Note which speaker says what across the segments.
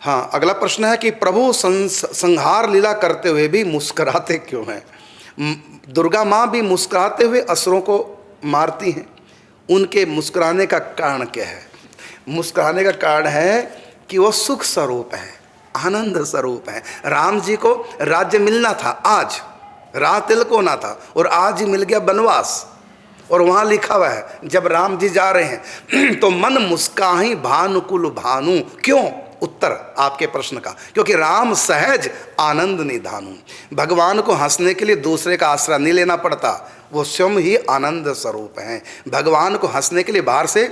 Speaker 1: हाँ, अगला प्रश्न है कि प्रभु संहार लीला करते हुए भी मुस्कुराते क्यों हैं? दुर्गा माँ भी मुस्कुराते हुए असुरों को मारती हैं। उनके मुस्कुराने का कारण क्या है? मुस्कुराने का कारण है कि वो सुख स्वरूप है, आनंद स्वरूप है। राम जी को राज्य मिलना था, आज रात तिलक होना था और आज ही मिल गया बनवास। और वहाँ लिखा हुआ है जब राम जी जा रहे हैं तो मन मुस्काही भानुकुल भानु। क्यों? उत्तर आपके प्रश्न का, क्योंकि राम सहज आनंद निधानु। भगवान को हंसने के लिए दूसरे का आश्रय नहीं लेना पड़ता, वो स्वयं ही आनंद स्वरूप हैं। भगवान को हंसने के लिए बाहर से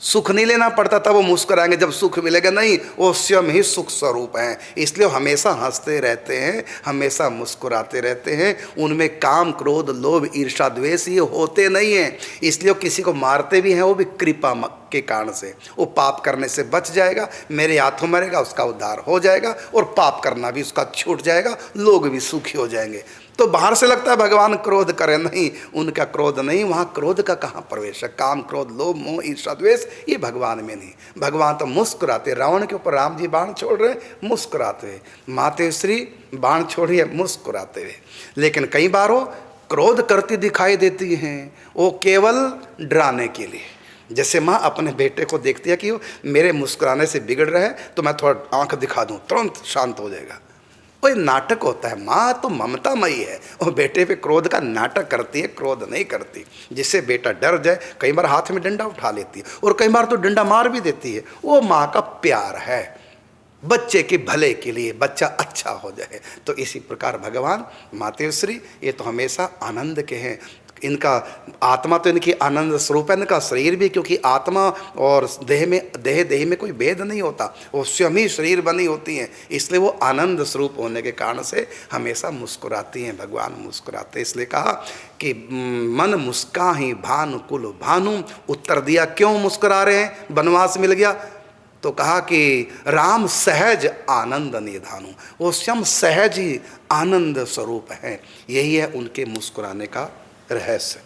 Speaker 1: सुख नहीं लेना पड़ता, तब वो मुस्कुराएंगे। जब सुख मिलेगा नहीं, वो स्वयं ही सुख स्वरूप हैं। इसलिए हमेशा हंसते रहते हैं, हमेशा मुस्कुराते रहते हैं। उनमें काम क्रोध लोभ ईर्ष्या द्वेष ये होते नहीं हैं। इसलिए वो किसी को मारते भी हैं, वो भी कृपा के कारण से। वो पाप करने से बच जाएगा, मेरे हाथों मरेगा, उसका उद्धार हो जाएगा और पाप करना भी उसका छूट जाएगा, लोग भी सुखी हो जाएंगे। तो बाहर से लगता है भगवान क्रोध करे, नहीं, उनका क्रोध नहीं। वहाँ क्रोध का कहाँ प्रवेश है? काम क्रोध लोभ मोह ईर्ष्या द्वेष ये भगवान में नहीं। भगवान तो मुस्कुराते। रावण के ऊपर राम जी बाण छोड़ रहे, मुस्कुराते हुए। माते श्री बाण छोड़िए, मुस्कुराते हुए। लेकिन कई बार वो क्रोध करती दिखाई देती हैं, वो केवल डराने के लिए। जैसे माँ अपने बेटे को देखती है कि वो मेरे मुस्कुराने से बिगड़ रहा है, तो मैं थोड़ा आंख दिखा दूँ, तुरंत शांत हो जाएगा। कोई नाटक होता है। माँ तो ममतामयी है, और बेटे पे क्रोध का नाटक करती है, क्रोध नहीं करती। जिससे बेटा डर जाए, कई बार हाथ में डंडा उठा लेती है और कई बार तो डंडा मार भी देती है। वो माँ का प्यार है, बच्चे के भले के लिए, बच्चा अच्छा हो जाए। तो इसी प्रकार भगवान मातेश्वरी ये तो हमेशा आनंद के हैं। इनका आत्मा तो इनकी आनंद स्वरूप है, इनका शरीर भी, क्योंकि आत्मा और देह में कोई भेद नहीं होता, वो स्वयं ही शरीर बनी होती हैं। इसलिए वो आनंद स्वरूप होने के कारण से हमेशा मुस्कुराती हैं। भगवान मुस्कुराते, इसलिए कहा कि मन मुस्काही भानुकुल भानु। उत्तर दिया क्यों मुस्कुरा रहे हैं? वनवास मिल गया तो कहा कि राम सहज आनंद निधानु। वो स्वयं सहज ही आनंद स्वरूप हैं। यही है उनके मुस्कुराने का रहस्य।